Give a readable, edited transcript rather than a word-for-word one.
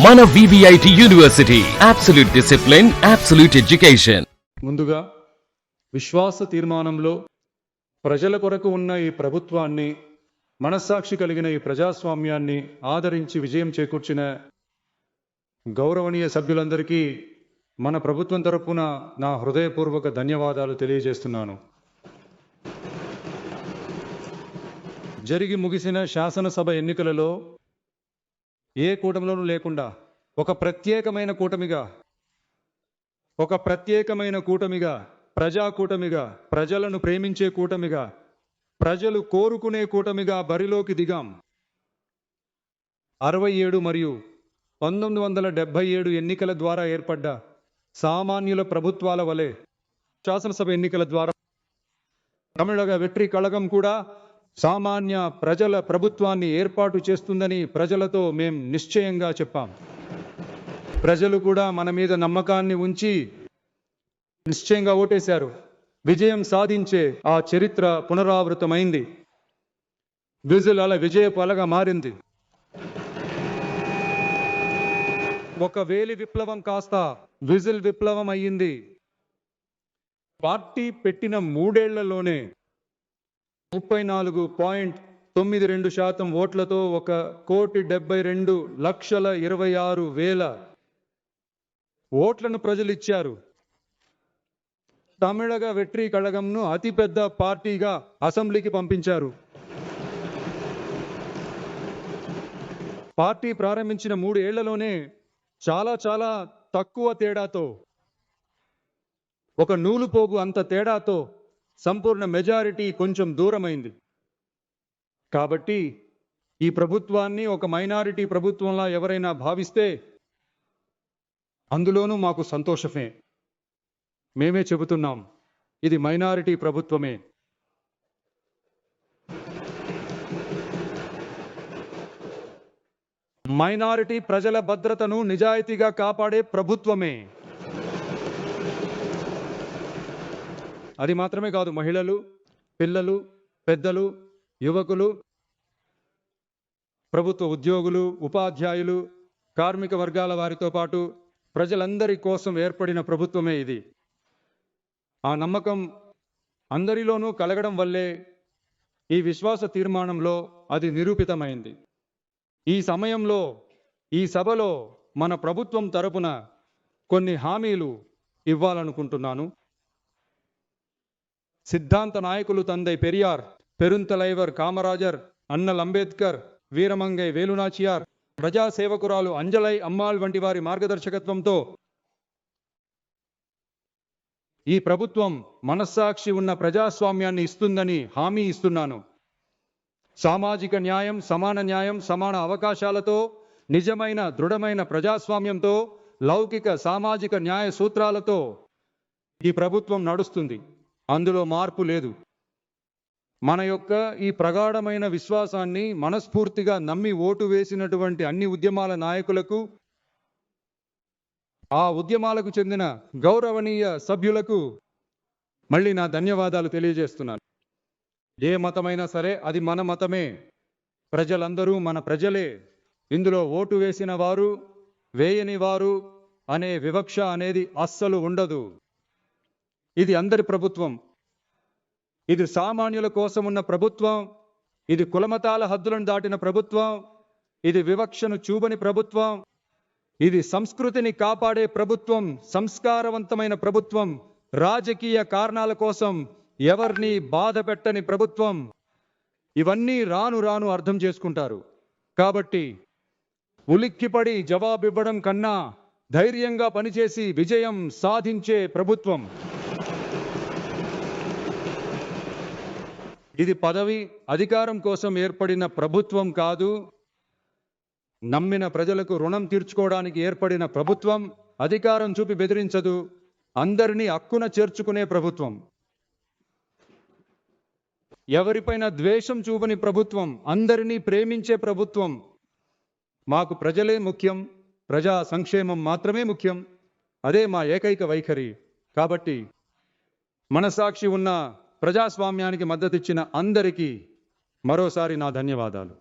మన VVIT university absolute discipline, absolute education. ముందుగా విశ్వాస తీర్మానంలో ప్రజల కొరకు ఉన్న ఈ ప్రభుత్వాన్ని, మనస్సాక్షి కలిగిన ఈ ప్రజాస్వామ్యాన్ని ఆదరించి విజయం చేకూర్చిన గౌరవనీయ సభ్యులందరికీ మన ప్రభుత్వం తరపున నా హృదయపూర్వక ధన్యవాదాలు తెలియజేస్తున్నాను. జరిగి ముగిసిన శాసనసభ ఎన్నికలలో ఏ కూటమిలోనూ లేకుండా ఒక ప్రత్యేకమైన కూటమిగా, ప్రజా కూటమిగా, ప్రజలను ప్రేమించే కూటమిగా, ప్రజలు కోరుకునే కూటమిగా బరిలోకి దిగాం. 67 మరియు 1977 ఎన్నికల ద్వారా ఏర్పడ్డ సామాన్యుల ప్రభుత్వాల వలె శాసనసభ ఎన్నికల ద్వారా తమిళగ వెట్రి కళగం కూడా సామాన్య ప్రజల ప్రభుత్వాన్ని ఏర్పాటు చేస్తుందని ప్రజలతో మేం నిశ్చయంగా చెప్పాం. ప్రజలు కూడా మన మీద నమ్మకాన్ని ఉంచి నిశ్చయంగా ఓటేశారు. విజయం సాధించే ఆ చరిత్ర పునరావృతమైంది. విజిల్ అలా విజయపు అలగా మారింది. ఒక వేలి విప్లవం కాస్త విజిల్ విప్లవం అయ్యింది. పార్టీ పెట్టిన 3 ఏళ్లలోనే 34.92% ఓట్లతో 1,72,26,000 ఓట్లను ప్రజలు ఇచ్చారు. తమిళగ వెట్రి కళగంను అతిపెద్ద పార్టీగా అసెంబ్లీకి పంపించారు. పార్టీ ప్రారంభించిన 3 ఏళ్లలోనే చాలా తక్కువ తేడాతో, ఒక నూలుపోగు అంత తేడాతో సంపూర్ణ మెజారిటీ కొంచెం దూరమైంది. కాబట్టి ఈ ప్రభుత్వాన్ని ఒక మైనారిటీ ప్రభుత్వంలా ఎవరైనా భావిస్తే అందులోనూ మాకు సంతోషమే. మేమే చెబుతున్నాం, ఇది మైనారిటీ ప్రభుత్వమే. మైనారిటీ ప్రజల భద్రతను నిజాయితీగా కాపాడే ప్రభుత్వమే. అది మాత్రమే కాదు, మహిళలు, పిల్లలు, పెద్దలు, యువకులు, ప్రభుత్వ ఉద్యోగులు, ఉపాధ్యాయులు, కార్మిక వర్గాల వారితో పాటు ప్రజలందరి కోసం ఏర్పడిన ప్రభుత్వమే ఇది. ఆ నమ్మకం అందరిలోనూ కలగడం వల్లే ఈ విశ్వాస తీర్మానంలో అది నిరూపితమైంది. ఈ సమయంలో, ఈ సభలో మన ప్రభుత్వం తరపున కొన్ని హామీలు ఇవ్వాలనుకుంటున్నాను. సిద్ధాంత నాయకులు తందై పెరియార్, పెరుంతలైవర్ కామరాజర్, అన్నల్ అంబేద్కర్, వీరమంగై వేలునాచియార్, ప్రజాసేవకురాలు అంజలై అమ్మాళ్ వంటి వారి మార్గదర్శకత్వంతో ఈ ప్రభుత్వం మనస్సాక్షి ఉన్న ప్రజాస్వామ్యాన్ని ఇస్తుందని హామీ ఇస్తున్నాను. సామాజిక న్యాయం, సమాన న్యాయం, సమాన అవకాశాలతో, నిజమైన దృఢమైన ప్రజాస్వామ్యంతో, లౌకిక సామాజిక న్యాయ సూత్రాలతో ఈ ప్రభుత్వం నడుస్తుంది. అందులో మార్పు లేదు. మన యొక్క ఈ ప్రగాఢమైన విశ్వాసాన్ని మనస్ఫూర్తిగా నమ్మి ఓటు వేసినటువంటి అన్ని ఉద్యమాల నాయకులకు, ఆ ఉద్యమాలకు చెందిన గౌరవనీయ సభ్యులకు మళ్ళీ నా ధన్యవాదాలు తెలియజేస్తున్నాను. ఏ మతమైనా సరే అది మన మతమే. ప్రజలందరూ మన ప్రజలే. ఇందులో ఓటు వేసిన వారు, వేయని వారు అనే వివక్ష అనేది అస్సలు ఉండదు. ఇది అందరి ప్రభుత్వం. ఇది సామాన్యుల కోసం ఉన్న ప్రభుత్వం. ఇది కులమతాల హద్దులను దాటిన ప్రభుత్వం. ఇది వివక్షను చూపని ప్రభుత్వం. ఇది సంస్కృతిని కాపాడే ప్రభుత్వం, సంస్కారవంతమైన ప్రభుత్వం, రాజకీయ కారణాల కోసం ఎవరిని బాధ పెట్టని ప్రభుత్వం. ఇవన్నీ రాను అర్థం చేసుకుంటారు. కాబట్టి ఉలిక్కిపడి జవాబివ్వడం కన్నా ధైర్యంగా పనిచేసి విజయం సాధించే ప్రభుత్వం. ఇది పదవి, అధికారం కోసం ఏర్పడిన ప్రభుత్వం కాదు. నమ్మిన ప్రజలకు రుణం తీర్చుకోవడానికి ఏర్పడిన ప్రభుత్వం. అధికారం చూపి బెదిరించదు, అందరినీ హక్కున చేర్చుకునే ప్రభుత్వం. ఎవరిపైన ద్వేషం చూపని ప్రభుత్వం, అందరినీ ప్రేమించే ప్రభుత్వం. మాకు ప్రజలే ముఖ్యం, ప్రజా సంక్షేమం మాత్రమే ముఖ్యం. అదే మా ఏకైక వైఖరి. కాబట్టి మనసాక్షి ఉన్న ప్రజాస్వామ్యానికి మద్దతిచ్చిన అందరికీ మరోసారి నా ధన్యవాదాలు.